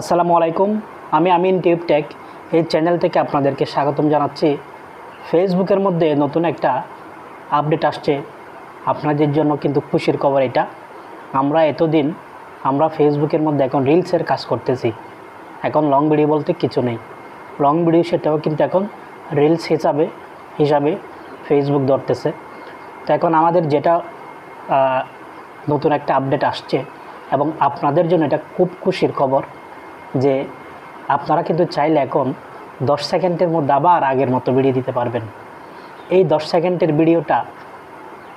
আসসালামু আলাইকুম, আমি আমিন টিউব টেক এই চ্যানেল থেকে আপনাদেরকে স্বাগতম জানাচ্ছি। ফেসবুকের মধ্যে নতুন একটা আপডেট আসছে, আপনাদের জন্য কিন্তু খুশির খবর এটা। আমরা ফেসবুকের মধ্যে এখন রিলসের কাজ করতেছি। এখন লং ভিডিও বলতে কিছু নেই, লং ভিডিও সেটাও কিন্তু এখন রিলস হিসাবে ফেসবুক ধরতেছে। তো এখন আমাদের যেটা নতুন একটা আপডেট আসছে এবং আপনাদের জন্য এটা খুব খুশির খবর যে আপনারা কিন্তু চাইলে এখন 10 সেকেন্ডের মধ্যে আবার আগের মতো ভিডিও দিতে পারবেন। এই 10 সেকেন্ডের ভিডিওটা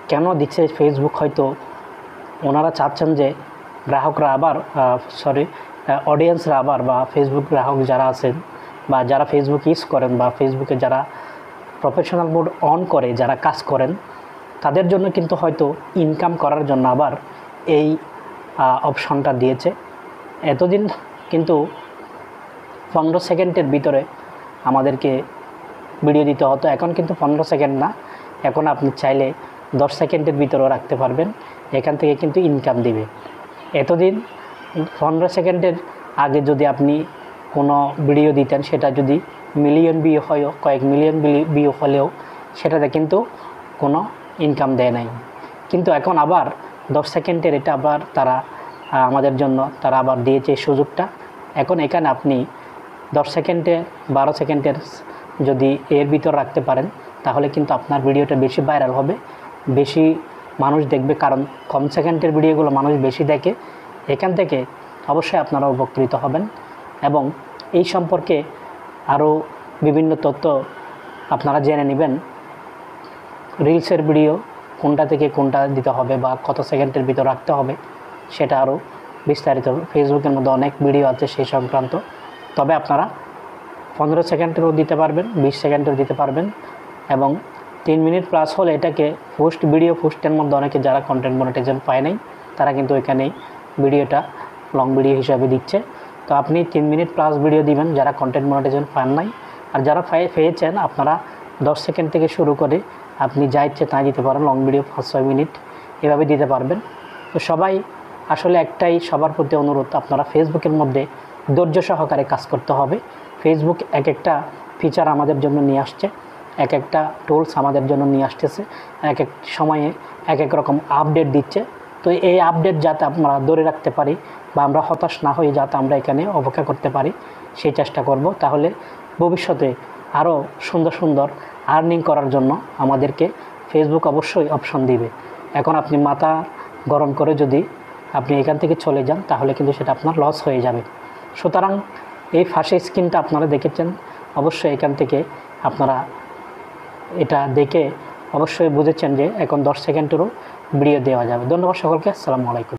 কেন দিচ্ছে ফেসবুক, হয়তো ওনারা চাচ্ছেন যে গ্রাহকরা আবার অডিয়েন্সরা আবার বা ফেসবুক গ্রাহক যারা আছেন বা যারা ফেসবুক ইউজ করেন বা ফেসবুকে যারা প্রফেশনাল মোড অন করে যারা কাজ করেন, তাদের জন্য কিন্তু হয়তো ইনকাম করার জন্য আবার এই অপশনটা দিয়েছে। এতদিন কিন্তু 15 সেকেন্ডের ভিতরে আমাদেরকে ভিডিও দিতে হতো, এখন কিন্তু 15 সেকেন্ড না, এখন আপনি চাইলে 10 সেকেন্ডের ভিতরেও রাখতে পারবেন। এখান থেকে কিন্তু ইনকাম দিবে। এতদিন 15 সেকেন্ডের আগে যদি আপনি কোনো ভিডিও দিতেন, সেটা যদি মিলিয়ন ভিউ হয়, কয়েক মিলিয়ন ভিউ হলেও সেটাতে কিন্তু কোনো ইনকাম দেয় নাই। কিন্তু এখন আবার 10 সেকেন্ডের এটা আবার তারা আমাদের জন্য তারা আবার দিয়েছে এই সুযোগটা। এখন এখানে আপনি 10 সেকেন্ডে 12 সেকেন্ডের যদি এর ভিতর রাখতে পারেন, তাহলে কিন্তু আপনার ভিডিওটা বেশি ভাইরাল হবে, বেশি মানুষ দেখবে, কারণ কম সেকেন্ডের ভিডিওগুলো মানুষ বেশি দেখে। এখান থেকে অবশ্যই আপনারা উপকৃত হবেন এবং এই সম্পর্কে আরও বিভিন্ন তথ্য আপনারা জেনে নেবেন। রিলসের ভিডিও কোনটা থেকে কোনটা দিতে হবে বা কত সেকেন্ডের ভিতর রাখতে হবে, সেটা আরও বিস্তারিত ফেসবুকের মধ্যে অনেক ভিডিও আছে সেই সংক্রান্ত। তবে আপনারা 15 সেকেন্ডেরও দিতে পারবেন, 20 সেকেন্ডেরও দিতে পারবেন এবং 3 মিনিট প্লাস হলে এটাকে ভিডিও পোস্টের মধ্যে অনেকে যারা কন্টেন্ট মনিটাইজেশন পায় নাই, তারা কিন্তু এখানেই ভিডিওটা লং ভিডিও হিসাবে দিচ্ছে। তো আপনি 3 মিনিট প্লাস ভিডিও দিবেন যারা কন্টেন্ট মনিটাইজেশন পান নাই, আর যারা পেয়েছেন আপনারা 10 সেকেন্ড থেকে শুরু করে আপনি যা ইচ্ছে তাই দিতে পারেন, লং ভিডিও 5-6 মিনিট এভাবে দিতে পারবেন। তো সবাই আসলে একটাই সবার প্রতি অনুরোধ, আপনারা ফেসবুকের মধ্যে ধৈর্য সহকারে কাজ করতে হবে। ফেসবুক এক একটা ফিচার আমাদের জন্য নিয়ে আসছে, এক একটা টুলস আমাদের জন্য নিয়ে আসতেছে, এক এক সময়ে এক এক রকম আপডেট দিচ্ছে। তো এই আপডেট যাতে আমরা ধরে রাখতে পারি বা আমরা হতাশ না হয়ে যাতে আমরা এখানে অপেক্ষা করতে পারি, সেই চেষ্টা করব। তাহলে ভবিষ্যতে আরও সুন্দর সুন্দর আর্নিং করার জন্য আমাদেরকে ফেসবুক অবশ্যই অপশন দিবে। এখন আপনি মাথা গরম করে যদি আপনি এখান থেকে চলে যান, তাহলে কিন্তু সেটা আপনার লস হয়ে যাবে। সুতরাং এই ফাঁসি স্ক্রিনটা আপনারা দেখেছেন, অবশ্যই এখান থেকে আপনারা এটা দেখে অবশ্যই বুঝেছেন যে এখন 10 সেকেন্ডেরও ভিডিও দেওয়া যাবে। ধন্যবাদ সকলকে, আসসালামু আলাইকুম।